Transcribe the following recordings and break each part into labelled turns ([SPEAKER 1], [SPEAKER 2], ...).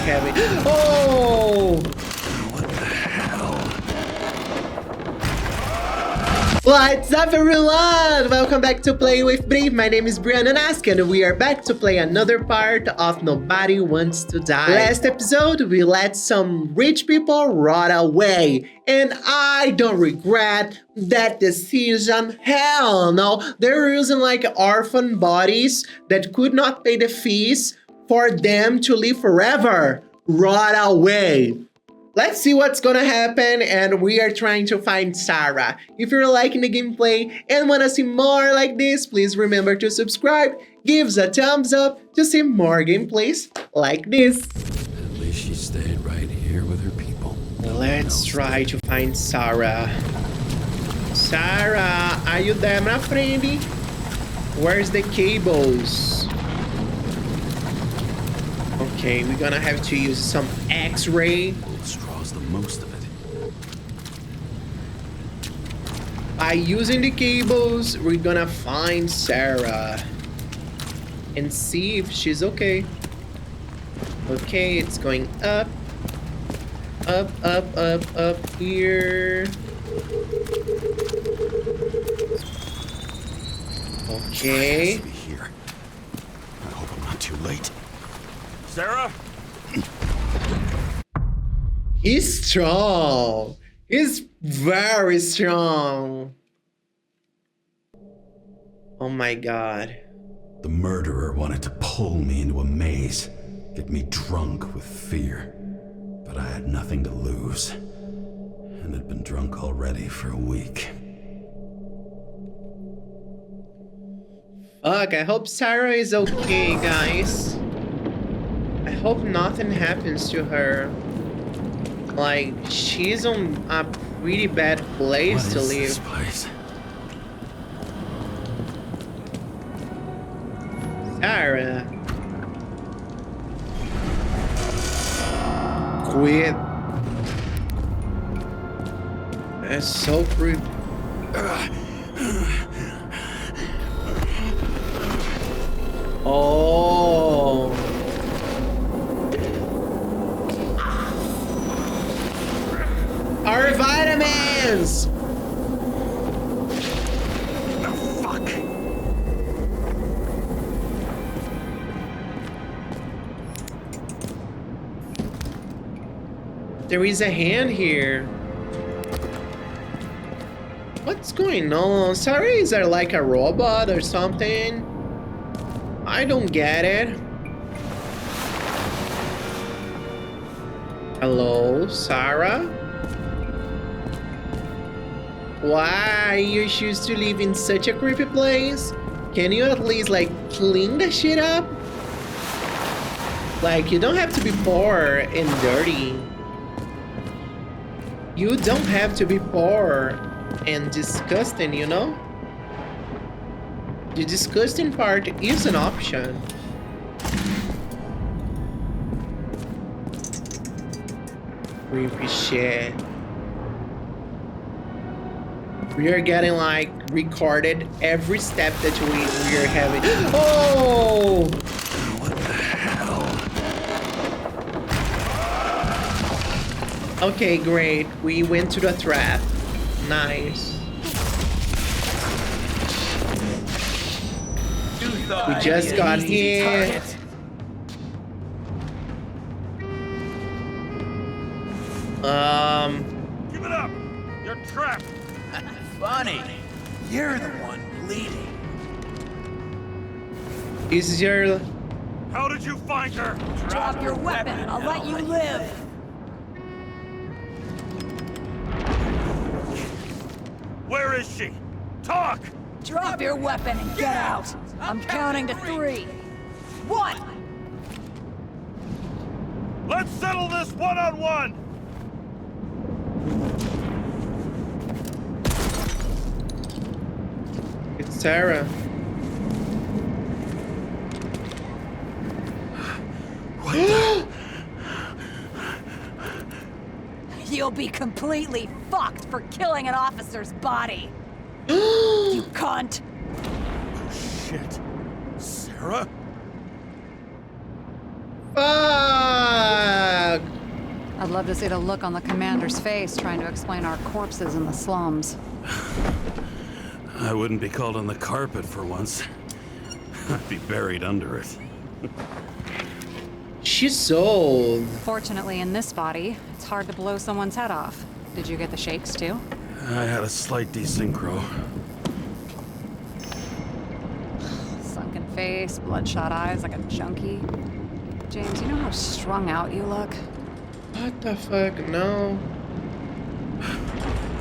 [SPEAKER 1] having. Oh! What's up everyone? Welcome back to Play with Brave. My name is Brian Nask and we are back to play another part of Nobody Wants to Die. Last episode, we let some rich people rot away. And I don't regret that decision. Hell no. They're using like orphan bodies that could not pay the fees for them to live forever. Rot away. Let's see what's gonna happen, and we are trying to find Sara. If you're liking the gameplay and wanna see more like this, please remember to subscribe, give us a thumbs up to see more gameplays like this.
[SPEAKER 2] At least she stayed right here with her people.
[SPEAKER 1] Let's try to find Sara. Sara, are you there, my friend? Where's the cables? Okay, we're gonna have to use some X-ray.
[SPEAKER 2] Straws the most of it.
[SPEAKER 1] By using the cables, we're gonna find Sara and see if she's okay. Okay, it's going up, up, up, up, up here. Okay.
[SPEAKER 2] Be here. I hope I'm not too late.
[SPEAKER 3] Sara?
[SPEAKER 1] He's strong. He's very strong. Oh my god.
[SPEAKER 2] The murderer wanted to pull me into a maze, get me drunk with fear. But I had nothing to lose, and had been drunk already for a week.
[SPEAKER 1] Fuck, I hope Sara is okay, guys. I hope nothing happens to her. Like, she's on a pretty bad place to live.
[SPEAKER 2] This place?
[SPEAKER 1] Sara. Quit. That's so rude. Oh. Our vitamins!
[SPEAKER 2] Oh, fuck.
[SPEAKER 1] There is a hand here. What's going on? Sorry, is there like a robot or something? I don't get it. Hello, Sara? Why you choose to live in such a creepy place? Can you at least like clean the shit up? Like, you don't have to be poor and dirty. You don't have to be poor and disgusting, you know? The disgusting part is an option. Creepy shit. We are getting like recorded every step that we are having. Oh!
[SPEAKER 2] What the hell?
[SPEAKER 1] Okay, great. We went to the trap. Nice. We just got here.
[SPEAKER 3] Give it up! You're trapped!
[SPEAKER 4] Funny. You're the one bleeding.
[SPEAKER 1] Is your...
[SPEAKER 3] How did you find her?
[SPEAKER 5] Drop your weapon and I'll let you live.
[SPEAKER 3] Where is she? Talk!
[SPEAKER 5] Drop your weapon and get out. I'm counting to 3. 1.
[SPEAKER 3] Let's settle this one-on-one!
[SPEAKER 1] It's Sara.
[SPEAKER 2] What the?
[SPEAKER 5] You'll be completely fucked for killing an officer's body. You cunt.
[SPEAKER 3] Shit. Sara?
[SPEAKER 1] Fuck!
[SPEAKER 5] I'd love to see the look on the commander's face trying to explain our corpses in the slums.
[SPEAKER 2] I wouldn't be called on the carpet for once. I'd be buried under it.
[SPEAKER 1] She's old.
[SPEAKER 5] Fortunately, in this body, it's hard to blow someone's head off. Did you get the shakes too?
[SPEAKER 2] I had a slight desynchro.
[SPEAKER 5] Sunken face, bloodshot eyes like a junkie. James, you know how strung out you look?
[SPEAKER 1] What the fuck? No.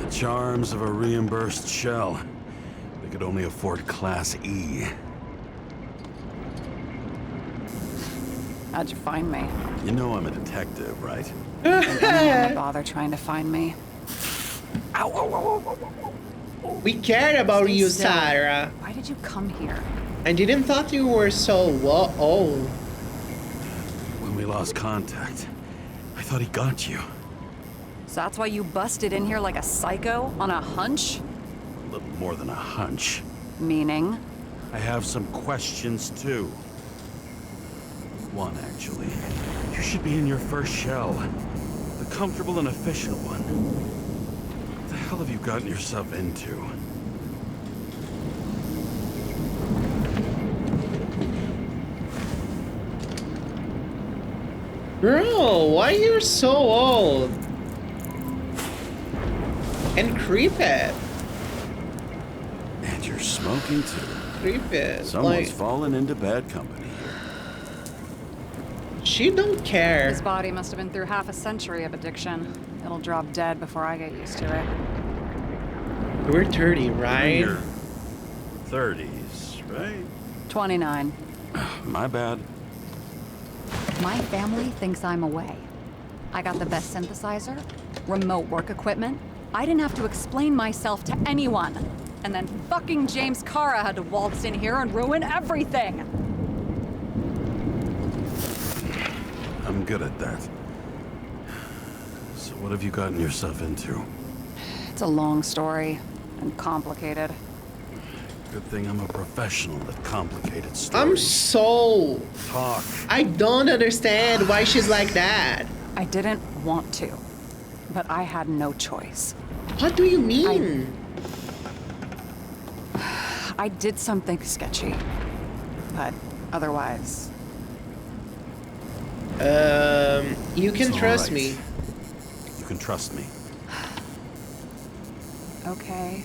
[SPEAKER 2] The charms of a reimbursed shell. They could only afford Class E.
[SPEAKER 5] How'd you find me?
[SPEAKER 2] You know I'm a detective, right?
[SPEAKER 5] Did anyone bother trying to find me?
[SPEAKER 2] Ow, ow, ow, ow, ow.
[SPEAKER 1] We cared about
[SPEAKER 5] Stay
[SPEAKER 1] you,
[SPEAKER 5] still.
[SPEAKER 1] Sara.
[SPEAKER 5] Why did you come here?
[SPEAKER 1] I didn't thought you were so old.
[SPEAKER 2] When we lost contact, I thought he got you.
[SPEAKER 5] So that's why you busted in here like a psycho on a hunch?
[SPEAKER 2] A little more than a hunch.
[SPEAKER 5] Meaning?
[SPEAKER 2] I have some questions, too. One, actually. You should be in your first shell. The comfortable and efficient one. What the hell have you gotten yourself into?
[SPEAKER 1] Girl, why you're so old? And creepy.
[SPEAKER 2] And you're smoking, too.
[SPEAKER 1] Creepy.
[SPEAKER 2] Someone's
[SPEAKER 1] Like,
[SPEAKER 2] fallen into bad company here.
[SPEAKER 1] she don't care.
[SPEAKER 5] This body must have been through half a century of addiction. It'll drop dead before I get used to it.
[SPEAKER 1] We're 30,
[SPEAKER 2] In
[SPEAKER 1] right?
[SPEAKER 2] your 30s, right?
[SPEAKER 5] 29.
[SPEAKER 2] My bad.
[SPEAKER 5] My family thinks I'm away. I got the best synthesizer, remote work equipment. I didn't have to explain myself to anyone. And then fucking James Kara had to waltz in here and ruin everything.
[SPEAKER 2] I'm good at that. So what have you gotten yourself into?
[SPEAKER 5] It's a long story and complicated.
[SPEAKER 2] Good thing I'm a professional at complicated
[SPEAKER 1] I'm
[SPEAKER 2] stories.
[SPEAKER 1] so...
[SPEAKER 2] Talk.
[SPEAKER 1] I don't understand why she's like that.
[SPEAKER 5] I didn't want to, but I had no choice.
[SPEAKER 1] What do you mean?
[SPEAKER 5] I did something sketchy, but otherwise,
[SPEAKER 1] You can
[SPEAKER 2] It's all
[SPEAKER 1] trust
[SPEAKER 2] right.
[SPEAKER 1] me.
[SPEAKER 2] You can trust me.
[SPEAKER 5] okay.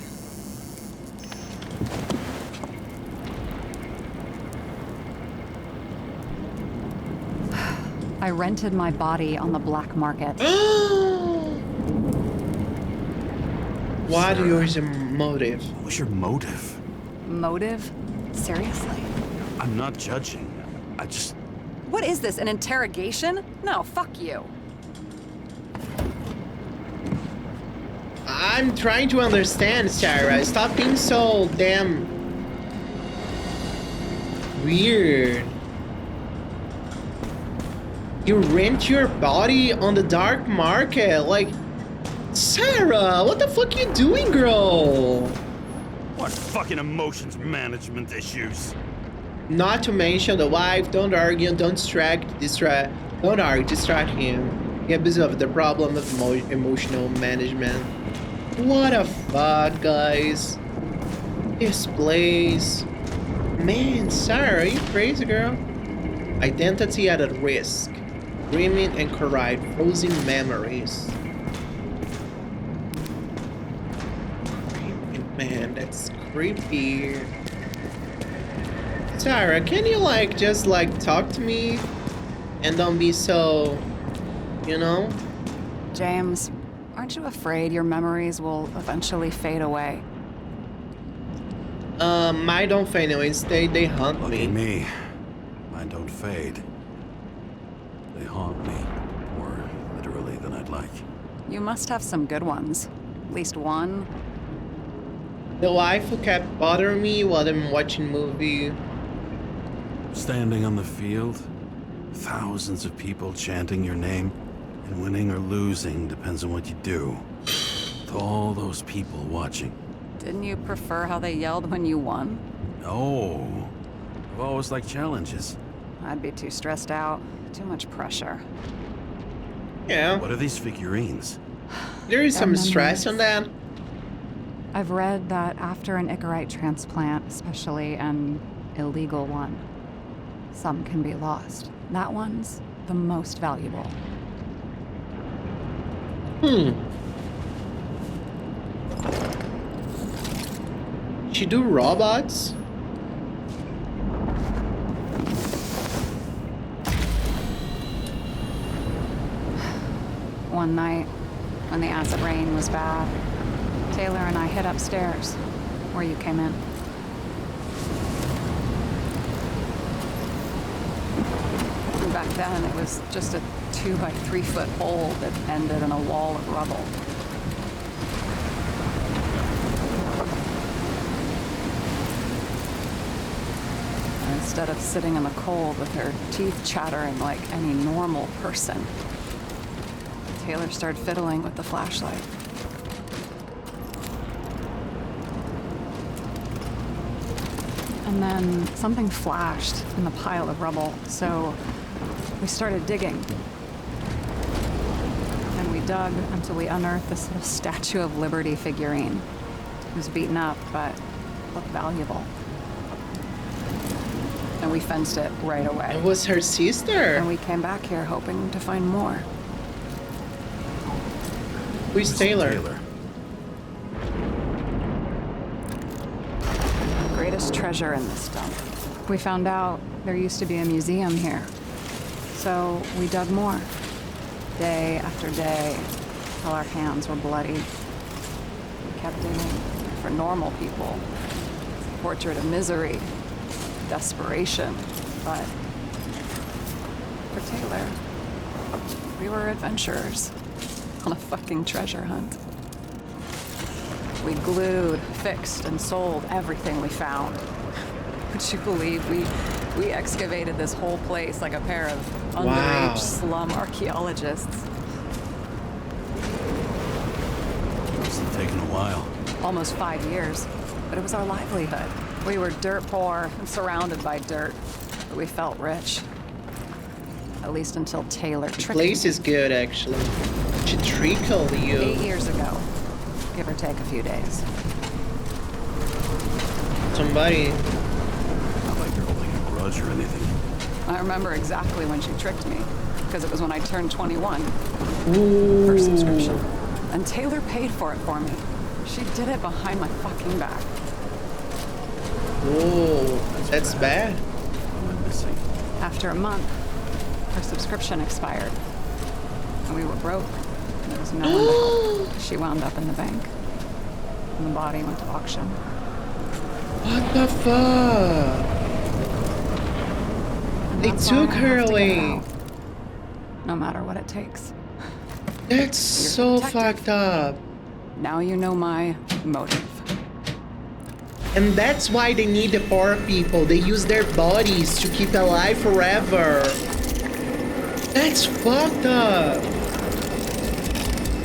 [SPEAKER 5] I rented my body on the black market.
[SPEAKER 1] What
[SPEAKER 2] Sara.
[SPEAKER 1] is your motive?
[SPEAKER 2] What was your motive?
[SPEAKER 5] Motive? Seriously?
[SPEAKER 2] I'm not judging. I just...
[SPEAKER 5] What is this, an interrogation? No, fuck you.
[SPEAKER 1] I'm trying to understand, Sara. Stop being so damn weird. You rent your body on the dark market, like... Sara, what the fuck you doing, girl?
[SPEAKER 3] What fucking emotions management issues?
[SPEAKER 1] Not to mention the wife, don't argue, don't don't argue, distract him. Yeah, because of the problem of emotional management. What the fuck, guys? This place. Man, Sara, are you crazy, girl? Identity at risk. Dreaming and correct, frozen memories. Man, that's creepy. Sara, can you just talk to me and don't be so, you know?
[SPEAKER 5] James, aren't you afraid your memories will eventually fade away?
[SPEAKER 1] Mine don't fade away. Instead, they haunt
[SPEAKER 2] Lucky
[SPEAKER 1] me.
[SPEAKER 2] me. Mine don't fade. They haunt me. More literally than I'd like.
[SPEAKER 5] You must have some good ones. At least one.
[SPEAKER 1] The wife who kept bothering me while I'm watching movie.
[SPEAKER 2] Standing on the field, thousands of people chanting your name, and winning or losing depends on what you do. With all those people watching.
[SPEAKER 5] Didn't you prefer how they yelled when you won?
[SPEAKER 2] No. I've always liked challenges.
[SPEAKER 5] I'd be too stressed out. Too much pressure.
[SPEAKER 1] Yeah.
[SPEAKER 3] What are these figurines?
[SPEAKER 1] There is some
[SPEAKER 5] They're
[SPEAKER 1] stress on that.
[SPEAKER 5] I've read that after an Icarite transplant, especially an illegal one, some can be lost. That one's the most valuable.
[SPEAKER 1] She do robots?
[SPEAKER 5] One night, when the acid rain was bad, Taylor and I hid upstairs, where you came in. And back then, it was just a 2 by 3 foot hole that ended in a wall of rubble. And instead of sitting in the cold with her teeth chattering like any normal person, Taylor started fiddling with the flashlight. And then something flashed in the pile of rubble, so we started digging. And we dug until we unearthed this little Statue of Liberty figurine. It was beaten up, but looked valuable. And we fenced it right away.
[SPEAKER 1] It was her sister.
[SPEAKER 5] And we came back here hoping to find more.
[SPEAKER 1] Who's Taylor?
[SPEAKER 5] Greatest treasure in this dump. We found out there used to be a museum here. So we dug more. Day after day, till our hands were bloody. We kept digging for normal people. Portrait of misery, desperation. But for Taylor, we were adventurers on a fucking treasure hunt. We glued, fixed, and sold everything we found. Would you believe we excavated this whole place like a pair of underage slum archaeologists?
[SPEAKER 3] Must have taken a while.
[SPEAKER 5] Almost 5 years, but it was our livelihood. We were dirt poor and surrounded by dirt, but we felt rich. At least until Taylor tricked me.
[SPEAKER 1] Place is good, actually. She trickled you.
[SPEAKER 5] 8 years ago, give or take a few days.
[SPEAKER 1] Somebody.
[SPEAKER 3] Not like you're holding a grudge or anything.
[SPEAKER 5] I remember exactly when she tricked me, because it was when I turned 21.
[SPEAKER 1] Ooh.
[SPEAKER 5] First subscription. And Taylor paid for it for me. She did it behind my fucking back.
[SPEAKER 1] Whoa, that's bad.
[SPEAKER 3] I'm missing.
[SPEAKER 5] After a month, her subscription expired. And we were broke. And there was no one to help. She wound up in the bank. And the body went to auction.
[SPEAKER 1] What the fuck? They
[SPEAKER 5] That's why
[SPEAKER 1] took
[SPEAKER 5] I
[SPEAKER 1] her
[SPEAKER 5] have to get
[SPEAKER 1] away.
[SPEAKER 5] out. No matter what it takes.
[SPEAKER 1] That's so fucked up.
[SPEAKER 5] Now you know my motive.
[SPEAKER 1] And that's why they need the poor people. They use their bodies to keep alive forever. That's fucked up.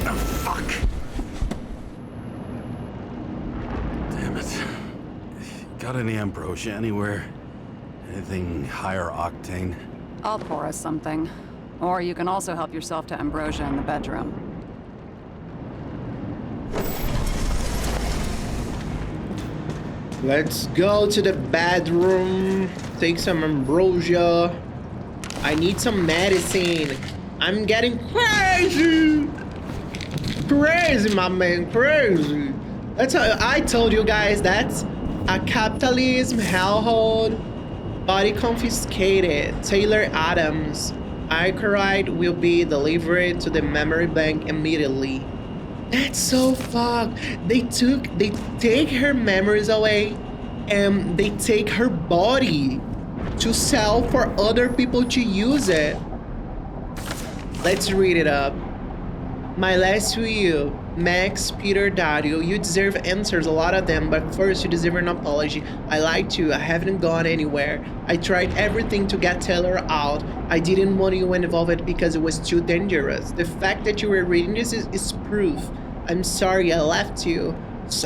[SPEAKER 3] Oh, fuck. Damn it. Got any ambrosia anywhere? Anything higher octane?
[SPEAKER 5] I'll pour us something. Or you can also help yourself to ambrosia in the bedroom.
[SPEAKER 1] Let's go to the bedroom. Take some ambrosia. I need some medicine. I'm getting crazy. Crazy, my man, crazy. That's I told you guys that's a capitalism hellhole. Body confiscated. Taylor Adams. Icarite will be delivered to the memory bank immediately. That's so fucked. They take her memories away and they take her body to sell for other people to use it. Let's read it up. My last will, Max Peter Dario. You deserve answers, a lot of them, but first you deserve an apology. I lied to you, I haven't gone anywhere. I tried everything to get Taylor out. I didn't want you involved because it was too dangerous. The fact that you were reading this is proof. I'm sorry I left you.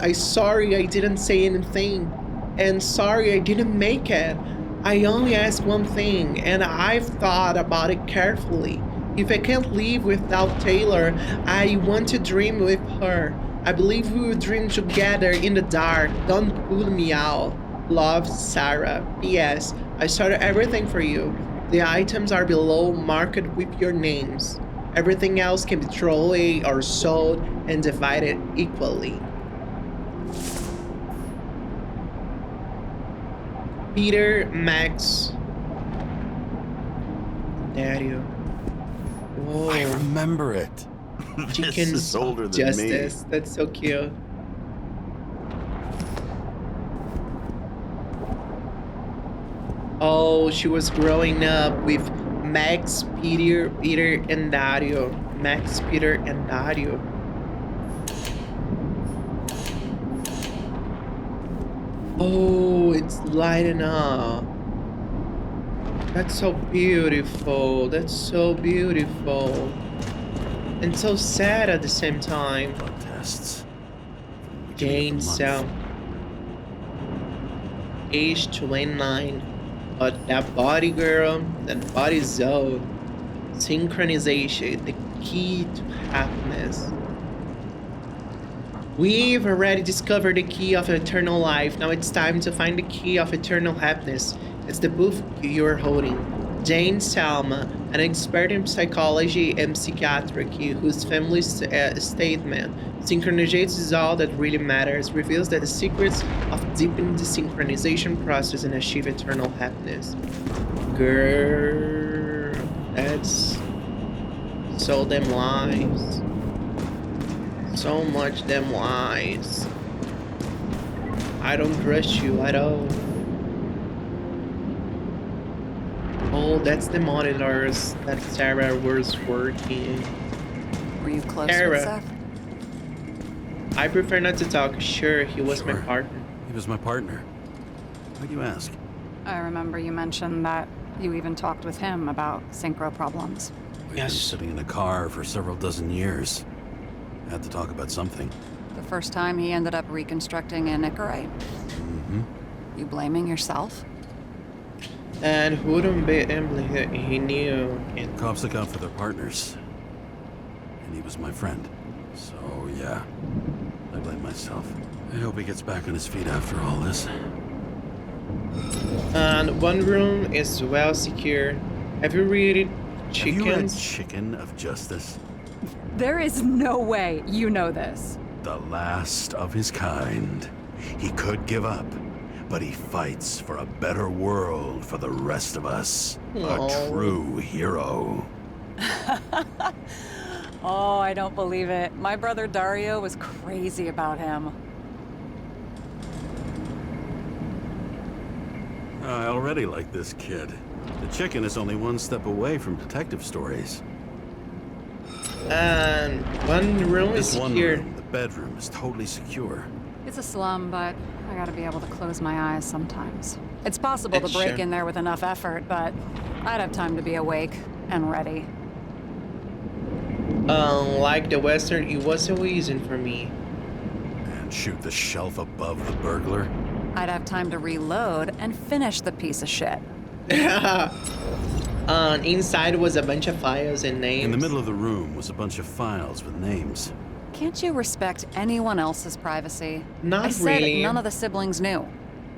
[SPEAKER 1] I'm sorry I didn't say anything. And sorry I didn't make it. I only asked one thing, and I've thought about it carefully. If I can't live without Taylor, I want to dream with her. I believe we will dream together in the dark. Don't pull me out. Love, Sara. P.S. I started everything for you. The items are below, marked with your names. Everything else can be thrown away or sold and divided equally. Peter, Max, Dario. Whoa.
[SPEAKER 3] I remember it. This
[SPEAKER 1] Chickens
[SPEAKER 3] is older than
[SPEAKER 1] Justice. That's so cute. Oh, she was growing up with Max, Peter, and Dario. Max, Peter, and Dario. Oh, it's lighting up. That's so beautiful. That's so beautiful. And so sad at the same time.
[SPEAKER 3] Blood tests.
[SPEAKER 1] Jane Cell. Age 29. But that body, girl, that body zone. Synchronization, the key to happiness. We've already discovered the key of eternal life. Now it's time to find the key of eternal happiness. It's the book you're holding. Jane Salma, an expert in psychology and psychiatry whose family statement, synchronization is all that really matters, reveals that the secrets of deepening the synchronization process and achieve eternal happiness. Girl, that's so damn lies. So much damn lies. I don't trust you at all. Oh, that's the monitors that Sara was working.
[SPEAKER 5] Were you close
[SPEAKER 1] Sara.
[SPEAKER 5] with Seth?
[SPEAKER 1] I prefer not to talk. Sure, he was my
[SPEAKER 3] Sure.
[SPEAKER 1] partner.
[SPEAKER 3] He was my partner. Why'd you ask?
[SPEAKER 5] I remember you mentioned that you even talked with him about synchro problems.
[SPEAKER 3] We've
[SPEAKER 1] Yes.
[SPEAKER 3] been sitting in a car for several dozen years. Had to talk about something.
[SPEAKER 5] The first time he ended up reconstructing a Nicorite?
[SPEAKER 3] Mm-hmm.
[SPEAKER 5] You blaming yourself?
[SPEAKER 1] And who wouldn't be he knew. And
[SPEAKER 3] Cops look out for their partners. And he was my friend. So, yeah. I blame myself. I hope he gets back on his feet after all this.
[SPEAKER 1] And one room is well secure. Have you read
[SPEAKER 3] Have you read
[SPEAKER 1] Chickens?
[SPEAKER 3] Chicken of Justice?
[SPEAKER 5] There is no way you know this.
[SPEAKER 3] The last of his kind. He could give up, but he fights for a better world for the rest of us.
[SPEAKER 1] Aw.
[SPEAKER 3] A true hero.
[SPEAKER 5] Oh, I don't believe it. My brother Dario was crazy about him.
[SPEAKER 3] I already like this kid. The chicken is only one step away from detective stories.
[SPEAKER 1] And one room is
[SPEAKER 3] This one
[SPEAKER 1] secure.
[SPEAKER 3] room, the bedroom, is totally secure.
[SPEAKER 5] It's a slum, but I gotta be able to close my eyes sometimes. It's possible to break
[SPEAKER 1] Sure.
[SPEAKER 5] in there with enough effort, but I'd have time to be awake and ready.
[SPEAKER 1] Like the Western, it was so easy for me.
[SPEAKER 3] And shoot the shelf above the burglar.
[SPEAKER 5] I'd have time to reload and finish the piece of shit.
[SPEAKER 1] Inside was a bunch of files and names.
[SPEAKER 3] In the middle of the room was a bunch of files with names.
[SPEAKER 5] Can't you respect anyone else's privacy?
[SPEAKER 1] Not
[SPEAKER 5] I said
[SPEAKER 1] really.
[SPEAKER 5] none of the siblings knew.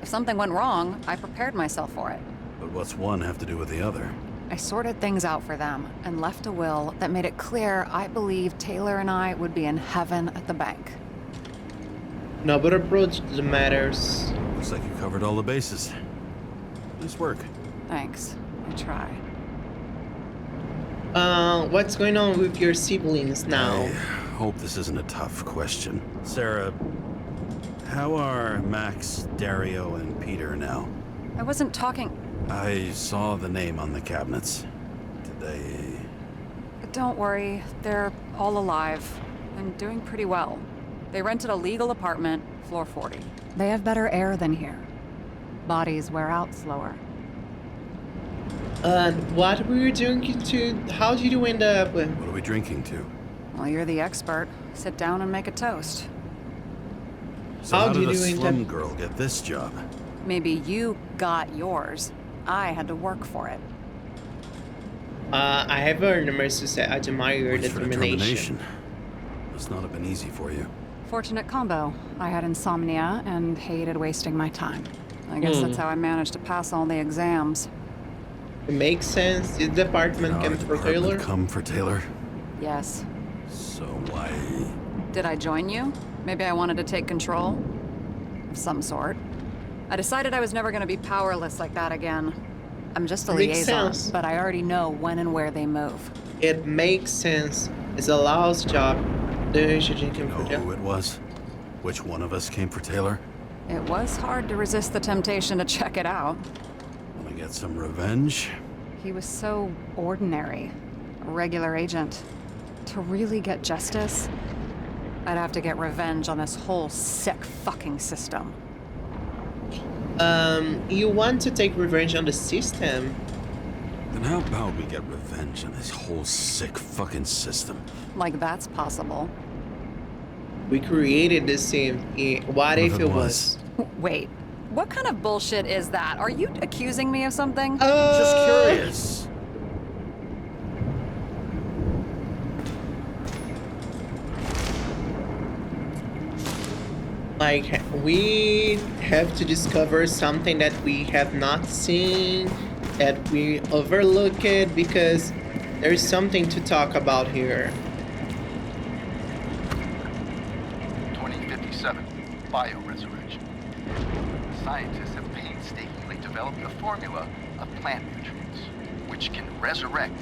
[SPEAKER 5] If something went wrong, I prepared myself for it.
[SPEAKER 3] But what's one have to do with the other?
[SPEAKER 5] I sorted things out for them and left a will that made it clear I believed Taylor and I would be in heaven at the bank.
[SPEAKER 1] Noble approach to the matters.
[SPEAKER 3] Looks like you covered all the bases. Nice work.
[SPEAKER 5] Thanks. I try.
[SPEAKER 1] What's going on with your siblings now?
[SPEAKER 3] I hope this isn't a tough question. Sarah, how are Max, Dario, and Peter now?
[SPEAKER 5] I wasn't talking.
[SPEAKER 3] I saw the name on the cabinets. Did they...
[SPEAKER 5] Don't worry, they're all alive and doing pretty well. They rented a legal apartment, floor 40. They have better air than here. Bodies wear out slower.
[SPEAKER 1] What were you doing to... How did you end up with...
[SPEAKER 3] What are we drinking to?
[SPEAKER 5] Well, you're the expert. Sit down and make a toast.
[SPEAKER 3] So
[SPEAKER 1] How
[SPEAKER 3] how did
[SPEAKER 1] did
[SPEAKER 3] a
[SPEAKER 1] you end
[SPEAKER 3] slum
[SPEAKER 1] up-
[SPEAKER 3] girl get this job?
[SPEAKER 5] Maybe you got yours. I had to work for it.
[SPEAKER 1] I have heard numerous to admire
[SPEAKER 3] Thanks for
[SPEAKER 1] determination.
[SPEAKER 3] Must not have been easy for you.
[SPEAKER 5] Fortunate combo. I had insomnia and hated wasting my time. I guess that's how I managed to pass all the exams.
[SPEAKER 1] It makes sense. Did the department
[SPEAKER 3] Our
[SPEAKER 1] come for
[SPEAKER 3] department
[SPEAKER 1] Taylor?
[SPEAKER 3] come for Taylor?
[SPEAKER 5] Yes.
[SPEAKER 3] So why...
[SPEAKER 5] Did I join you? Maybe I wanted to take control? Of some sort. I decided I was never going to be powerless like that again. I'm just a
[SPEAKER 1] Makes
[SPEAKER 5] liaison,
[SPEAKER 1] sense.
[SPEAKER 5] but I already know when and where they move.
[SPEAKER 1] It makes sense. It's a law's job. The Shijin came
[SPEAKER 3] Know
[SPEAKER 1] for
[SPEAKER 3] who
[SPEAKER 1] Taylor.
[SPEAKER 3] it was? Which one of us came for Taylor?
[SPEAKER 5] It was hard to resist the temptation to check it out.
[SPEAKER 3] Want to get some revenge?
[SPEAKER 5] He was so ordinary. A regular agent. To really get justice, I'd have to get revenge on this whole sick fucking system.
[SPEAKER 1] You want to take revenge on the system?
[SPEAKER 3] Then how about we get revenge on this whole sick fucking system?
[SPEAKER 5] Like that's possible.
[SPEAKER 1] We created this scene. What if it was?
[SPEAKER 5] Wait, what kind of bullshit is that? Are you accusing me of something?
[SPEAKER 3] Just curious.
[SPEAKER 1] Like, we have to discover something that we have not seen, that we overlook it because there's something to talk about here.
[SPEAKER 6] 2057, bioresurrection. Scientists have painstakingly developed a formula of plant nutrients, which can resurrect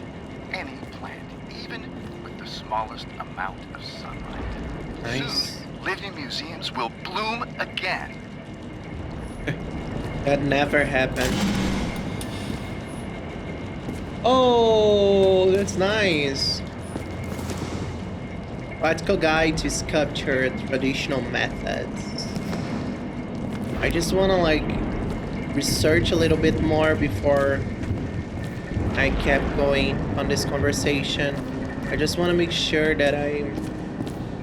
[SPEAKER 6] any plant, even with the smallest amount of sunlight.
[SPEAKER 1] Nice.
[SPEAKER 6] Soon, living museums will bloom again.
[SPEAKER 1] That never happened. Oh, that's nice. Practical guide to sculpture traditional methods. I just want to like research a little bit more before I kept going on this conversation. I just want to make sure that I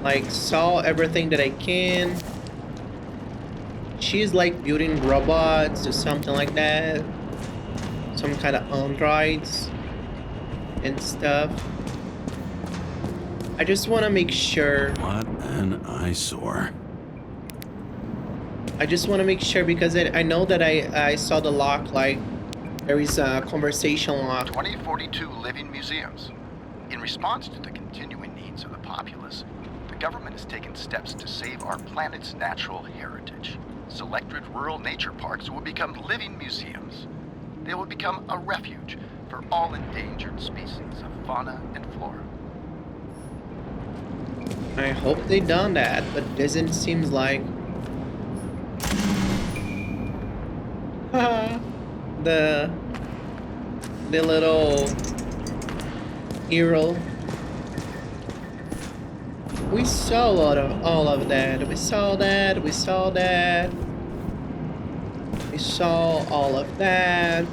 [SPEAKER 1] like saw everything that I can. She's like building robots or something like that. Some kind of androids and stuff. I just want to make sure.
[SPEAKER 3] What an eyesore.
[SPEAKER 1] I just want to make sure because I know that I saw the lock, like there is a conversation lock.
[SPEAKER 6] 2042 living museums. In response to the continuing needs of the populace, the government has taken steps to save our planet's natural heritage. Selected rural nature parks will become living museums. They will become a refuge for all endangered species of fauna and flora.
[SPEAKER 1] I hope they done that, but doesn't seem like. the little hero. We saw a lot of all of that. We saw that. We saw that. We saw all of that.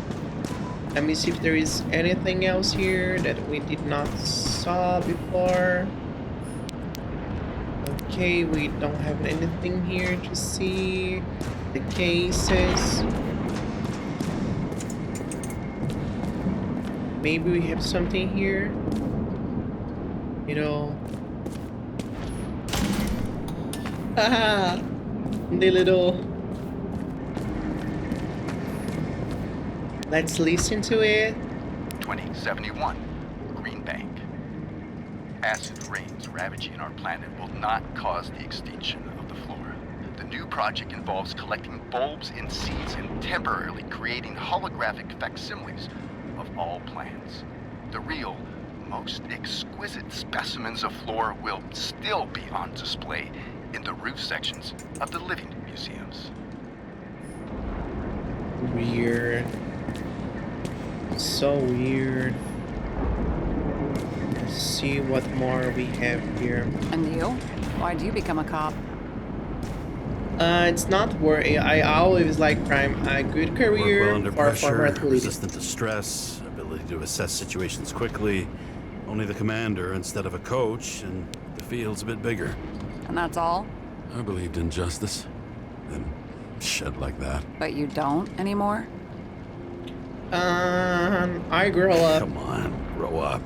[SPEAKER 1] Let me see if there is anything else here that we did not saw before. Okay, we don't have anything here to see. The cases. Maybe we have something here. You know. Haha! The little. Let's listen to it.
[SPEAKER 6] 2071, Green Bank. Acid rains ravaging our planet will not cause the extinction of the flora. The new project involves collecting bulbs and seeds and temporarily creating holographic facsimiles of all plants. The real, most exquisite specimens of flora will still be on display in the roof sections of the living museums.
[SPEAKER 1] Weird. So weird. Let's see what more we have here.
[SPEAKER 5] And you? Why'd you become a cop?
[SPEAKER 1] It's not worry. I always like crime. A good
[SPEAKER 3] Work
[SPEAKER 1] career
[SPEAKER 3] well under
[SPEAKER 1] for
[SPEAKER 3] pressure,
[SPEAKER 1] former athlete.
[SPEAKER 3] resistant to stress, ability to assess situations quickly. Only the commander instead of a coach, and the field's a bit bigger.
[SPEAKER 5] And that's all?
[SPEAKER 3] I believed in justice. Then shit like that.
[SPEAKER 5] But you don't anymore?
[SPEAKER 1] I grew up.
[SPEAKER 3] Come on, grow Grow up.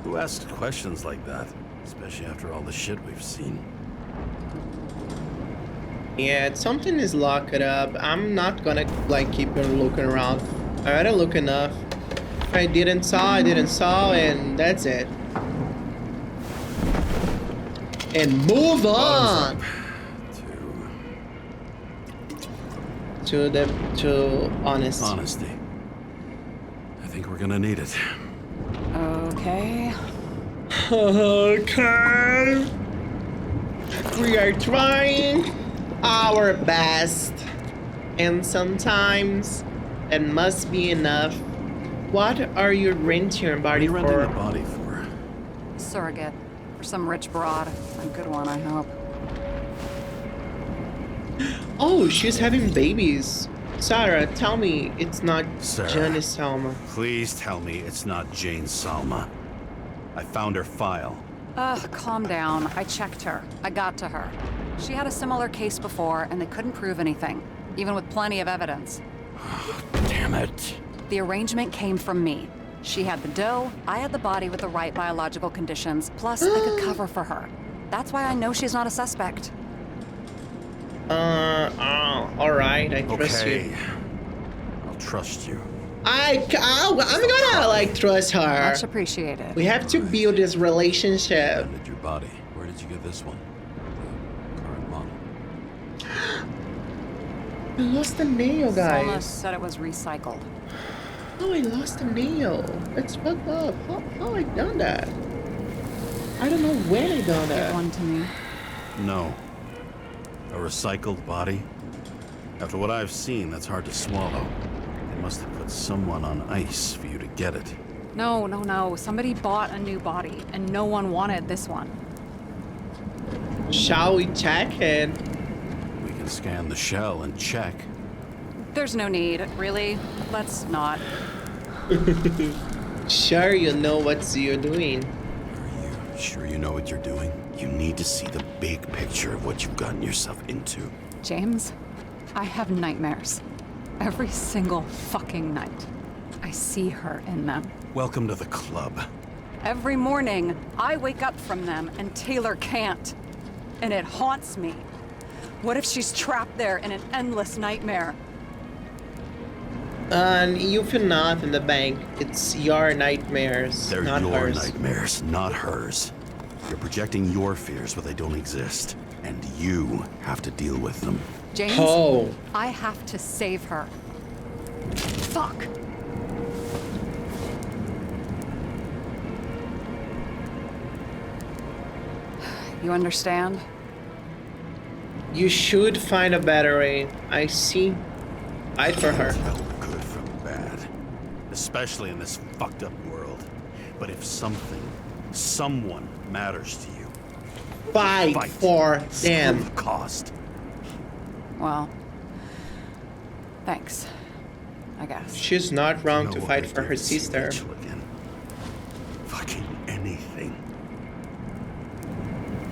[SPEAKER 3] Who asks questions like that? Especially after all the shit we've seen.
[SPEAKER 1] Yeah, something is locked up. I'm not gonna like keep on looking around. I already look enough. If I didn't saw, and that's it. And move on to honesty.
[SPEAKER 3] Honesty. I think we're gonna need it.
[SPEAKER 5] Okay.
[SPEAKER 1] Okay. We are trying our best, and sometimes it must be enough. What are you renting your body
[SPEAKER 3] What are you renting
[SPEAKER 1] for?
[SPEAKER 3] the body for?
[SPEAKER 5] Surrogate. For some rich broad. A good one, I hope.
[SPEAKER 1] Oh, she's having babies. Sara, tell me it's not
[SPEAKER 3] Sara.
[SPEAKER 1] Janice Salma.
[SPEAKER 3] Please tell me it's not Jane Salma. I found her file.
[SPEAKER 5] Calm down. I checked her. I got to her. She had a similar case before, and they couldn't prove anything, even with plenty of evidence.
[SPEAKER 3] Damn it.
[SPEAKER 5] The arrangement came from me. She had the dough, I had the body with the right biological conditions, plus I could cover for her. That's why I know she's not a suspect.
[SPEAKER 1] Alright, I trust you.
[SPEAKER 3] I'll trust you.
[SPEAKER 1] I'm gonna like trust her.
[SPEAKER 5] Much appreciated.
[SPEAKER 1] We have to build this relationship.
[SPEAKER 3] Found your body. Where did you get this one? The current model.
[SPEAKER 1] I lost a nail,
[SPEAKER 5] Salma
[SPEAKER 1] guys.
[SPEAKER 5] said it was recycled.
[SPEAKER 1] Oh, I lost a nail. That's fucked up. How I done that? I don't know when I done
[SPEAKER 5] Give
[SPEAKER 1] that.
[SPEAKER 5] one to me.
[SPEAKER 3] No. A recycled body? After what I've seen, that's hard to swallow. They must have put someone on ice for you to get it.
[SPEAKER 5] No. Somebody bought a new body, and no one wanted this one.
[SPEAKER 1] Shall we check it?
[SPEAKER 3] We can scan the shell and check.
[SPEAKER 5] There's no need, really. Let's not.
[SPEAKER 1] Sure, you know what you're doing.
[SPEAKER 3] Are you sure you know what you're doing? You need to see the big picture of what you've gotten yourself into.
[SPEAKER 5] James, I have nightmares. Every single fucking night. I see her in them.
[SPEAKER 3] Welcome to the club.
[SPEAKER 5] Every morning, I wake up from them and Taylor can't. And it haunts me. What if she's trapped there in an endless nightmare?
[SPEAKER 1] And you feel not in the bank. It's your nightmares,
[SPEAKER 3] They're
[SPEAKER 1] not
[SPEAKER 3] your
[SPEAKER 1] hers.
[SPEAKER 3] nightmares, not hers. You're projecting your fears where they don't exist. And you have to deal with them.
[SPEAKER 5] James,
[SPEAKER 1] Oh.
[SPEAKER 5] I have to save her. Fuck. You understand?
[SPEAKER 1] You should find a battery. I see. Fight for her.
[SPEAKER 3] Tell good from bad. Especially in this fucked up world. But if someone matters to you,
[SPEAKER 1] Fight for
[SPEAKER 3] screw
[SPEAKER 1] them.
[SPEAKER 3] the cost.
[SPEAKER 5] Well, thanks. I guess.
[SPEAKER 1] She's not wrong
[SPEAKER 3] You know
[SPEAKER 1] to
[SPEAKER 3] what
[SPEAKER 1] fight
[SPEAKER 3] I'd
[SPEAKER 1] for
[SPEAKER 3] do
[SPEAKER 1] her
[SPEAKER 3] to see
[SPEAKER 1] sister.
[SPEAKER 3] Rachel again? Fucking anything.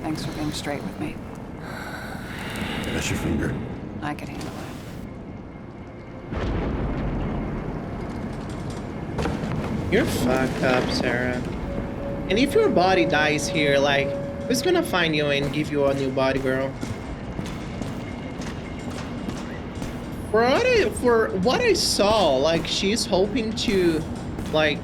[SPEAKER 5] Thanks for being straight with me.
[SPEAKER 3] That's your finger.
[SPEAKER 5] I could handle it.
[SPEAKER 1] You're fucked up, Sara. And if your body dies here, like, who's gonna find you and give you a new body, girl? For what I saw, like, she's hoping to, like,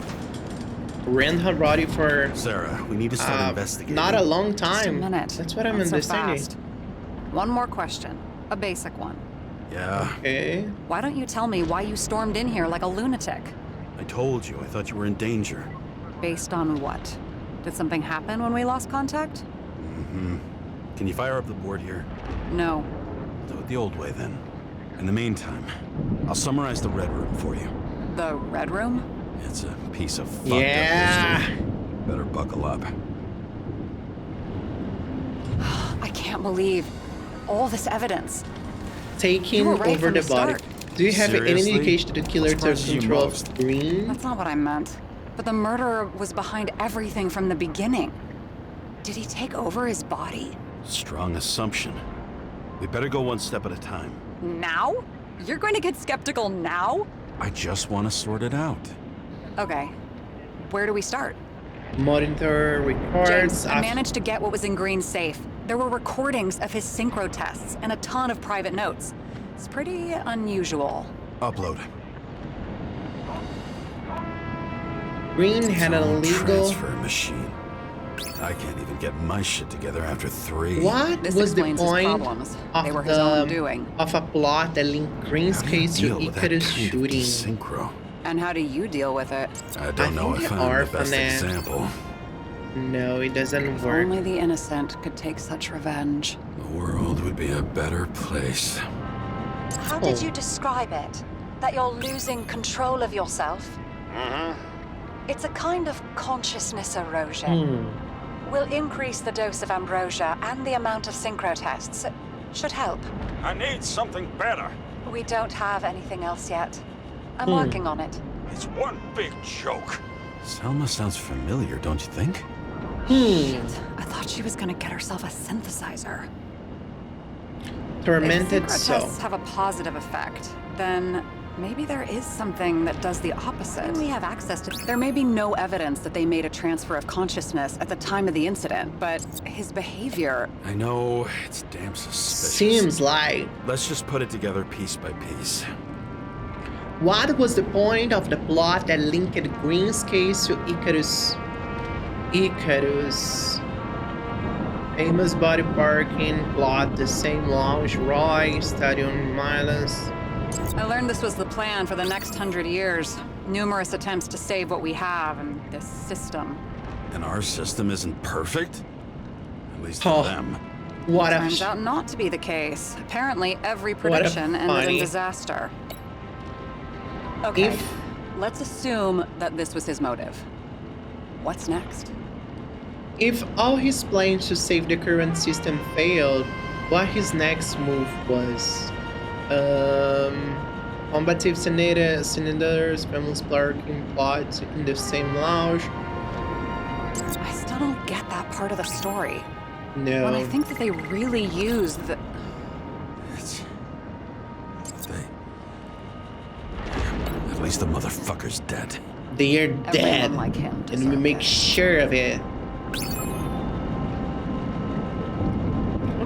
[SPEAKER 1] rent her body for
[SPEAKER 3] Sara, we need to start investigating.
[SPEAKER 1] not a long
[SPEAKER 5] Just a
[SPEAKER 1] time.
[SPEAKER 5] minute.
[SPEAKER 1] That's what I'm
[SPEAKER 5] Not so
[SPEAKER 1] understanding.
[SPEAKER 5] fast. One more question. A basic one.
[SPEAKER 3] Yeah,
[SPEAKER 1] Okay.
[SPEAKER 5] Why don't you tell me why you stormed in here like a lunatic?
[SPEAKER 3] I told you. I thought you were in danger.
[SPEAKER 5] Based on what? Did something happen when we lost contact?
[SPEAKER 3] Mm-hmm. Can you fire up the board here?
[SPEAKER 5] No.
[SPEAKER 3] Do it the old way, then. In the meantime, I'll summarize the Red Room for you.
[SPEAKER 5] The Red Room?
[SPEAKER 3] It's a piece of fucked
[SPEAKER 1] Yeah.
[SPEAKER 3] up history. Better buckle up.
[SPEAKER 5] I can't believe all this evidence.
[SPEAKER 1] Taking
[SPEAKER 5] You were right
[SPEAKER 1] over
[SPEAKER 5] from
[SPEAKER 1] the
[SPEAKER 5] the
[SPEAKER 1] body.
[SPEAKER 5] start.
[SPEAKER 1] Do you have any
[SPEAKER 3] Seriously?
[SPEAKER 1] indication the killer
[SPEAKER 3] What
[SPEAKER 1] took
[SPEAKER 3] surprises you
[SPEAKER 1] control of
[SPEAKER 3] most?
[SPEAKER 1] Green?
[SPEAKER 5] That's not what I meant. But the murderer was behind everything from the beginning. Did he take over his body?
[SPEAKER 3] Strong assumption. We better go one step at a time.
[SPEAKER 5] Now? You're going to get skeptical now?
[SPEAKER 3] I just want to sort it out.
[SPEAKER 5] Okay. Where do we start?
[SPEAKER 1] Monitor records.
[SPEAKER 5] James, I managed to get what was in Green's safe. There were recordings of his synchro tests and a ton of private notes. It's pretty unusual.
[SPEAKER 3] Upload.
[SPEAKER 1] Green had
[SPEAKER 2] It's
[SPEAKER 1] a
[SPEAKER 2] all
[SPEAKER 1] legal.
[SPEAKER 2] transfer machine. I can't even get my shit together after 3.
[SPEAKER 1] What
[SPEAKER 5] This
[SPEAKER 1] was the
[SPEAKER 5] explains his
[SPEAKER 1] point
[SPEAKER 5] problems.
[SPEAKER 1] of
[SPEAKER 5] They were his own doing.
[SPEAKER 1] of a plot that linked Green's
[SPEAKER 2] How do you
[SPEAKER 1] case to
[SPEAKER 2] deal with that
[SPEAKER 1] Icarus
[SPEAKER 2] kind of
[SPEAKER 1] shooting?
[SPEAKER 2] desynchro?
[SPEAKER 5] And how do you deal with it?
[SPEAKER 2] I don't know
[SPEAKER 1] think
[SPEAKER 2] if
[SPEAKER 1] the
[SPEAKER 2] I'm the best
[SPEAKER 1] orphanage-
[SPEAKER 2] example.
[SPEAKER 1] No, it doesn't
[SPEAKER 5] If
[SPEAKER 1] work.
[SPEAKER 5] only the innocent could take such revenge.
[SPEAKER 2] The world would be a better place.
[SPEAKER 7] How did you describe it? That you're losing control of yourself? It's a kind of consciousness erosion. Will increase the dose of ambrosia and the amount of synchro tests. Should help.
[SPEAKER 8] I need something better.
[SPEAKER 7] We don't have anything else yet. I'm working on it.
[SPEAKER 8] It's one big joke.
[SPEAKER 2] Selma sounds familiar, don't you think?
[SPEAKER 5] I thought she was gonna get herself a synthesizer.
[SPEAKER 1] Tormented
[SPEAKER 5] If
[SPEAKER 1] soul.
[SPEAKER 5] synchro tests have a positive effect, then maybe there is something that does the opposite. We have access to. There may be no evidence that they made a transfer of consciousness at the time of the incident, but his behavior.
[SPEAKER 2] I know it's damn suspicious.
[SPEAKER 1] Seems like.
[SPEAKER 2] Let's just put it together piece by piece.
[SPEAKER 1] What was the point of the plot that linked Green's case to Icarus? Famous body parking plot, the same lounge, Roy, Stadium Milas.
[SPEAKER 5] I learned this was the plan for the next 100 years. Numerous attempts to save what we have in this system.
[SPEAKER 2] And our system isn't perfect? At least for them.
[SPEAKER 1] What a
[SPEAKER 5] Turns out not to be the case. Apparently, every
[SPEAKER 1] What a
[SPEAKER 5] prediction ended
[SPEAKER 1] funny-
[SPEAKER 5] in disaster. Okay,
[SPEAKER 1] If-
[SPEAKER 5] let's assume that this was his motive. What's next?
[SPEAKER 1] If all his plans to save the current system failed, what his next move was? Combative senators, famous parking plots in the same lounge.
[SPEAKER 5] I still don't get that part of the story.
[SPEAKER 1] No.
[SPEAKER 5] When I think that they really used the...
[SPEAKER 2] At least the motherfucker's dead.
[SPEAKER 1] They are
[SPEAKER 5] Everyone
[SPEAKER 1] dead.
[SPEAKER 5] like him
[SPEAKER 1] And we
[SPEAKER 5] deserved
[SPEAKER 1] make
[SPEAKER 5] it.
[SPEAKER 1] sure of it.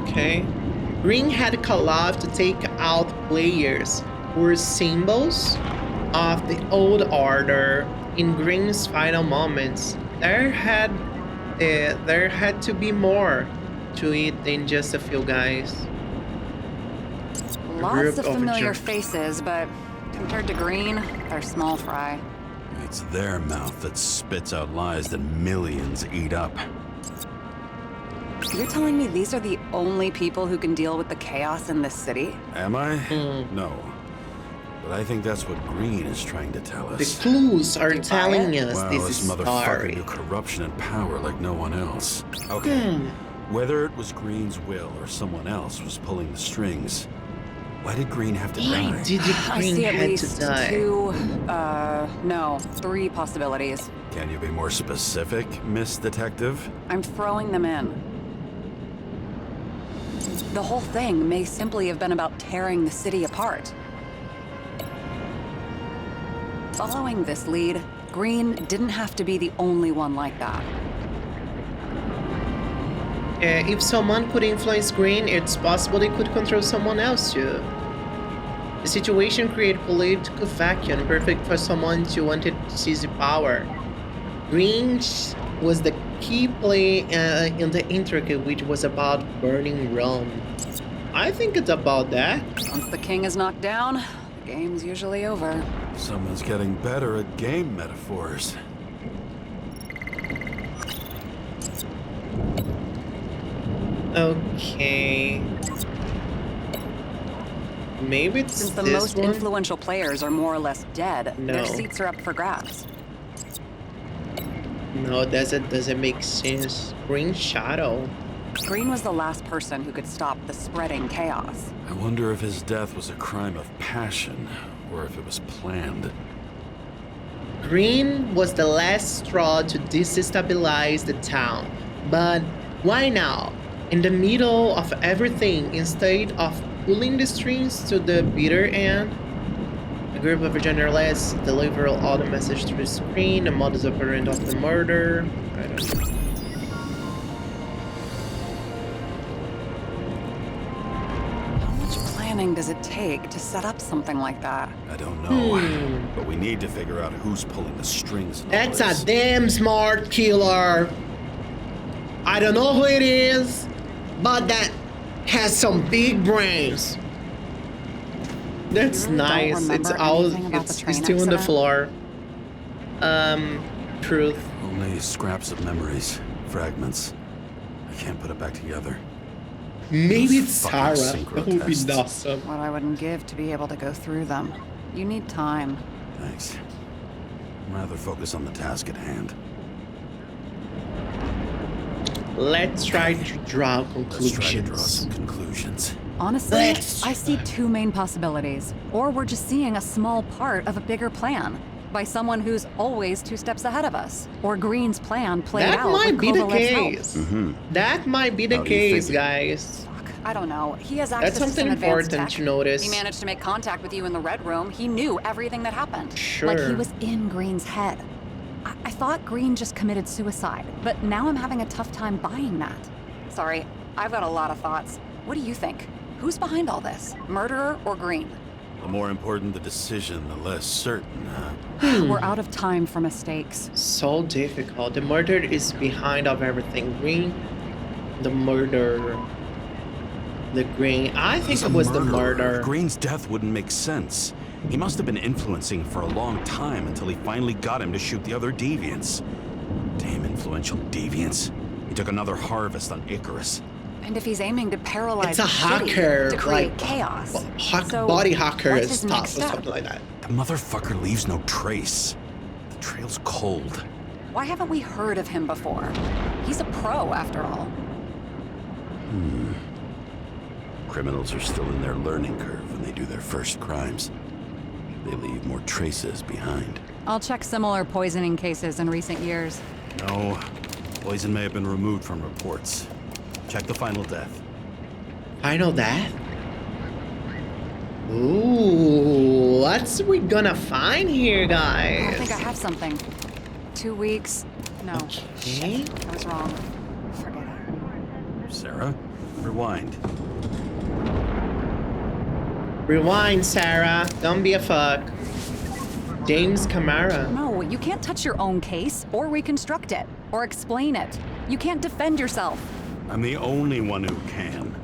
[SPEAKER 1] Okay. Green had called off to take out players who were symbols of the old order in Green's final moments. There had to be more to it than just a few guys.
[SPEAKER 5] Lots
[SPEAKER 1] group
[SPEAKER 5] of
[SPEAKER 1] of
[SPEAKER 5] familiar
[SPEAKER 1] jerks.
[SPEAKER 5] faces, but compared to Green, they're small fry.
[SPEAKER 2] It's their mouth that spits out lies that millions eat up.
[SPEAKER 5] You're telling me these are the only people who can deal with the chaos in this city?
[SPEAKER 2] Am I? No. But I think that's what Green is trying to tell
[SPEAKER 1] The
[SPEAKER 2] us.
[SPEAKER 1] clues are
[SPEAKER 5] Do you buy
[SPEAKER 1] telling
[SPEAKER 5] it?
[SPEAKER 1] us
[SPEAKER 2] Wow,
[SPEAKER 1] this
[SPEAKER 2] this
[SPEAKER 1] is
[SPEAKER 2] motherfucker
[SPEAKER 1] story.
[SPEAKER 2] knew corruption and power like no one else. Okay. Whether it was Green's will or someone else was pulling the strings, why did Green have to
[SPEAKER 1] Why
[SPEAKER 2] die?
[SPEAKER 1] did
[SPEAKER 5] I
[SPEAKER 1] Green
[SPEAKER 5] see at
[SPEAKER 1] had
[SPEAKER 5] least
[SPEAKER 1] to die?
[SPEAKER 5] three possibilities.
[SPEAKER 2] Can you be more specific, Miss Detective?
[SPEAKER 5] I'm throwing them in. The whole thing may simply have been about tearing the city apart. Following this lead, Green didn't have to be the only one like that.
[SPEAKER 1] If someone could influence Green, it's possible they could control someone else too. The situation created a political vacuum perfect for someone who wanted to seize the power. Green was the key play in the intrigue, which was about burning Rome. I think it's about that.
[SPEAKER 5] Once the king is knocked down, the game's usually over.
[SPEAKER 2] Someone's getting better at game metaphors.
[SPEAKER 1] Okay. Maybe it's
[SPEAKER 5] Since the
[SPEAKER 1] this
[SPEAKER 5] most
[SPEAKER 1] one?
[SPEAKER 5] influential players are more or less dead,
[SPEAKER 1] No.
[SPEAKER 5] their seats are up for grabs.
[SPEAKER 1] No, doesn't make sense. Green Shadow.
[SPEAKER 5] Green was the last person who could stop the spreading chaos.
[SPEAKER 2] I wonder if his death was a crime of passion, or if it was planned.
[SPEAKER 1] Green was the last straw to destabilize the town. But why now? In the middle of everything, instead of pulling the strings to the bitter end? A group of journalists deliver all the message through the screen. The modus operandi of the murder. I don't know.
[SPEAKER 5] How much planning does it take to set up something like that?
[SPEAKER 3] I don't know, but we need to figure out who's pulling the strings.
[SPEAKER 1] That's a damn smart killer. I don't know who it is, but that has some big brains. That's
[SPEAKER 5] You really don't
[SPEAKER 1] nice. It's
[SPEAKER 5] remember
[SPEAKER 1] all
[SPEAKER 5] anything about the
[SPEAKER 1] it's
[SPEAKER 5] train
[SPEAKER 1] still on the
[SPEAKER 5] accident?
[SPEAKER 1] floor. Truth.
[SPEAKER 3] Only scraps of memories, fragments. I can't put it back together.
[SPEAKER 1] Maybe
[SPEAKER 3] Those
[SPEAKER 1] it's Sara.
[SPEAKER 3] fucking
[SPEAKER 1] That would be
[SPEAKER 3] synchro
[SPEAKER 1] awesome.
[SPEAKER 5] What I wouldn't give to be able to go through them. You need time.
[SPEAKER 3] Thanks. I'd rather focus on the task at hand.
[SPEAKER 1] Let's try to draw
[SPEAKER 3] Let's try to draw
[SPEAKER 1] conclusions.
[SPEAKER 3] some conclusions.
[SPEAKER 5] Honestly,
[SPEAKER 1] Let's
[SPEAKER 5] I see
[SPEAKER 1] try.
[SPEAKER 5] two main possibilities. Or we're just seeing a small part of a bigger plan by someone who's always 2 steps ahead of us. Or Green's plan played
[SPEAKER 1] That
[SPEAKER 5] out
[SPEAKER 1] might
[SPEAKER 5] with
[SPEAKER 1] be the
[SPEAKER 5] Kovalev's help.
[SPEAKER 1] case. That might be the
[SPEAKER 3] How do you
[SPEAKER 1] case,
[SPEAKER 3] figure?
[SPEAKER 1] guys.
[SPEAKER 5] Fuck, I don't know. He has access
[SPEAKER 1] That's something
[SPEAKER 5] to some advanced
[SPEAKER 1] important
[SPEAKER 5] tech.
[SPEAKER 1] to notice.
[SPEAKER 5] He managed to make contact with you in the Red Room. He knew everything that happened.
[SPEAKER 1] Sure.
[SPEAKER 5] Like he was in Green's head. I thought Green just committed suicide, but now I'm having a tough time buying that. Sorry, I've got a lot of thoughts. What do you think? Who's behind all this? Murderer or Green?
[SPEAKER 3] The more important the decision, the less certain,
[SPEAKER 5] We're out of time for mistakes.
[SPEAKER 1] So difficult. The murder is behind of everything. Green, the murder, the Green. I think
[SPEAKER 3] He's
[SPEAKER 1] it
[SPEAKER 3] a
[SPEAKER 1] was the
[SPEAKER 3] murderer.
[SPEAKER 1] murder.
[SPEAKER 3] Green's death wouldn't make sense. He must have been influencing for a long time until he finally got him to shoot the other deviants. Damn influential deviants. He took another harvest on Icarus.
[SPEAKER 5] And if he's aiming to paralyze
[SPEAKER 1] It's a
[SPEAKER 5] the city
[SPEAKER 1] hacker,
[SPEAKER 5] to create
[SPEAKER 1] like,
[SPEAKER 5] chaos,
[SPEAKER 1] Body hacker
[SPEAKER 5] what's his
[SPEAKER 1] stuff
[SPEAKER 5] next
[SPEAKER 1] or
[SPEAKER 5] step?
[SPEAKER 1] something like that.
[SPEAKER 3] The motherfucker leaves no trace. The trail's cold.
[SPEAKER 5] Why haven't we heard of him before? He's a pro, after all.
[SPEAKER 3] Criminals are still in their learning curve when they do their first crimes. They leave more traces behind.
[SPEAKER 5] I'll check similar poisoning cases in recent years.
[SPEAKER 3] No, poison may have been removed from reports. Check the final death.
[SPEAKER 1] I know that. Ooh, what's we gonna find here,
[SPEAKER 5] I
[SPEAKER 1] guys?
[SPEAKER 5] think I have something. 2 weeks. No,
[SPEAKER 1] Okay.
[SPEAKER 5] I was wrong. Forget it.
[SPEAKER 3] Sarah, rewind.
[SPEAKER 1] Rewind, Sarah. Don't be a fuck. James Camara.
[SPEAKER 5] No, you can't touch your own case, or reconstruct it, or explain it. You can't defend yourself.
[SPEAKER 3] I'm the only one who can.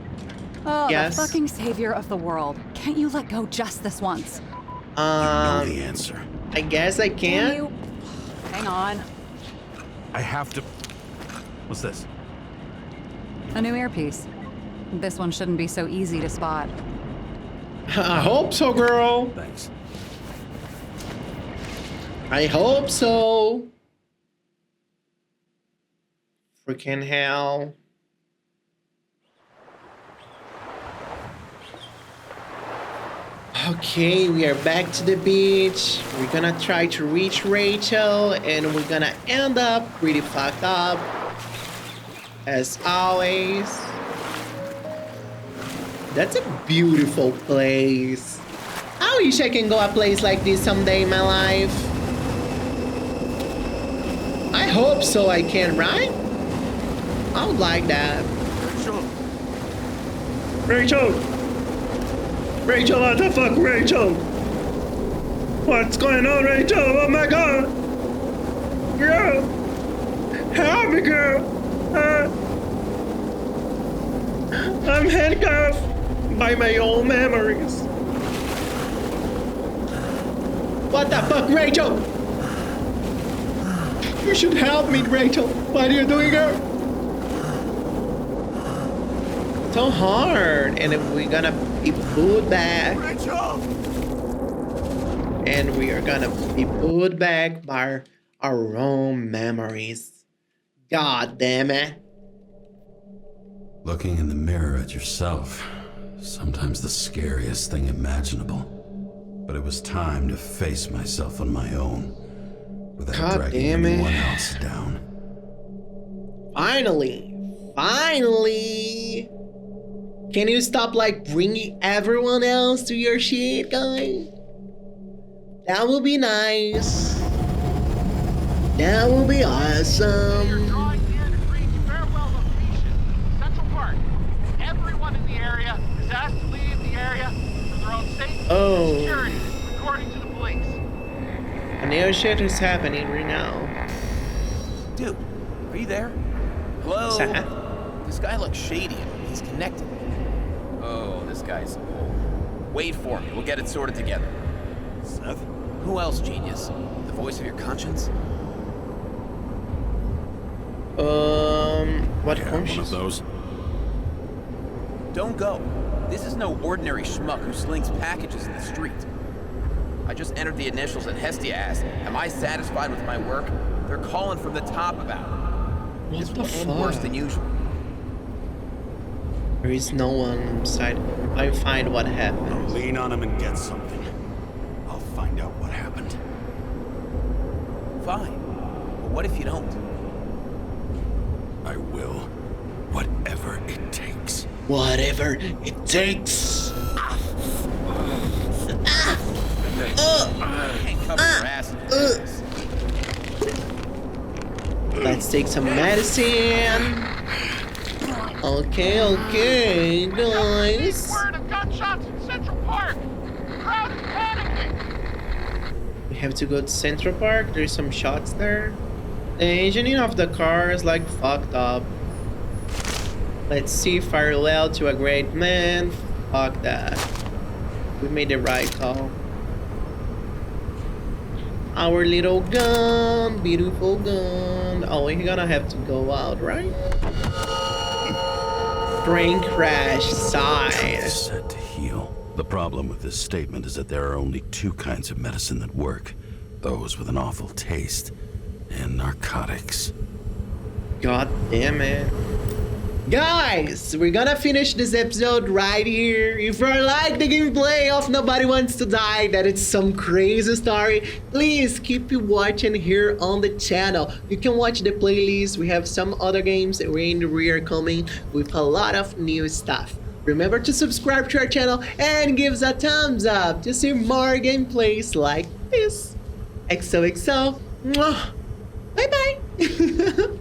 [SPEAKER 5] Oh,
[SPEAKER 1] Yes.
[SPEAKER 5] the fucking savior of the world. Can't you let go just this once?
[SPEAKER 3] You know the answer.
[SPEAKER 1] I guess I
[SPEAKER 5] Can
[SPEAKER 1] can.
[SPEAKER 5] you? Hang on.
[SPEAKER 3] I have to... What's this?
[SPEAKER 5] A new earpiece. This one shouldn't be so easy to spot.
[SPEAKER 1] I hope so, girl.
[SPEAKER 3] Thanks.
[SPEAKER 1] I hope so. Freaking hell. Okay, we are back to the beach. We're gonna try to reach Rachel, and we're gonna end up pretty fucked up. As always. That's a beautiful place. I wish I can go a place like this someday in my life. I hope so I can, right? I would like that. Rachel! Rachel, what the fuck, Rachel? What's going on, Rachel? Oh my god! Girl! Help me, girl! I'm handcuffed by my own memories. What the fuck, Rachel? You should help me, Rachel. What are you doing, girl? So hard, and we're gonna be pulled back.
[SPEAKER 3] Rachel!
[SPEAKER 1] And we are gonna be pulled back by our own memories. God damn it.
[SPEAKER 2] Looking in the mirror at yourself, sometimes the scariest thing imaginable. But it was time to face myself on my own, without
[SPEAKER 1] God
[SPEAKER 2] dragging
[SPEAKER 1] damn it.
[SPEAKER 2] anyone else down.
[SPEAKER 1] Finally. Finally. Can you stop, like, bringing everyone else to your shit, guys? That will be nice. That will be awesome.
[SPEAKER 9] Drawing near the Green's farewell location, Central Park. Everyone in the area is asked to leave the area for their own safety and security, according to the police.
[SPEAKER 1] And new shit is happening right now.
[SPEAKER 4] Dude, are you there? Hello?
[SPEAKER 1] Sara?
[SPEAKER 4] This guy looks shady. He's connected. Oh, this guy's old. Wait for me. We'll get it sorted together.
[SPEAKER 3] Seth?
[SPEAKER 4] Who else, genius? The voice of your conscience?
[SPEAKER 1] What
[SPEAKER 3] Yeah, one of
[SPEAKER 1] conscience?
[SPEAKER 3] those.
[SPEAKER 4] Don't go. This is no ordinary schmuck who slings packages in the street. I just entered the initials and Hestia asked, am I satisfied with my work? They're calling from the top about it. This will end worse than usual.
[SPEAKER 1] There is no one inside. I find what happened.
[SPEAKER 3] I'll lean on him and get something. I'll find out what happened.
[SPEAKER 4] Fine. But what if you don't?
[SPEAKER 3] I will. Whatever it takes.
[SPEAKER 1] Whatever it takes.
[SPEAKER 4] Can't cover your ass in this.
[SPEAKER 1] Let's take some medicine. Okay, guys.
[SPEAKER 9] Word of gunshots in Central Park. The crowd is panicking.
[SPEAKER 1] We have to go to Central Park. There's some shots there. The engineering of the car is like fucked up. Let's see, farewell to a great man. Fuck that. We made the right call. Our little gun, beautiful gun. Oh, we're gonna have to go out, right? Train crash side.
[SPEAKER 3] Said to heal. The problem with this statement is that there are only two kinds of medicine that work. Those with an awful taste and narcotics.
[SPEAKER 1] God damn it. Guys, we're gonna finish this episode right here. If you like the gameplay of Nobody Wants to Die, that it's some crazy story, please keep watching here on the channel. You can watch the playlist. We have some other games that we are coming with a lot of new stuff. Remember to subscribe to our channel and give us a thumbs up to see more gameplays like this. XOXO. Bye bye.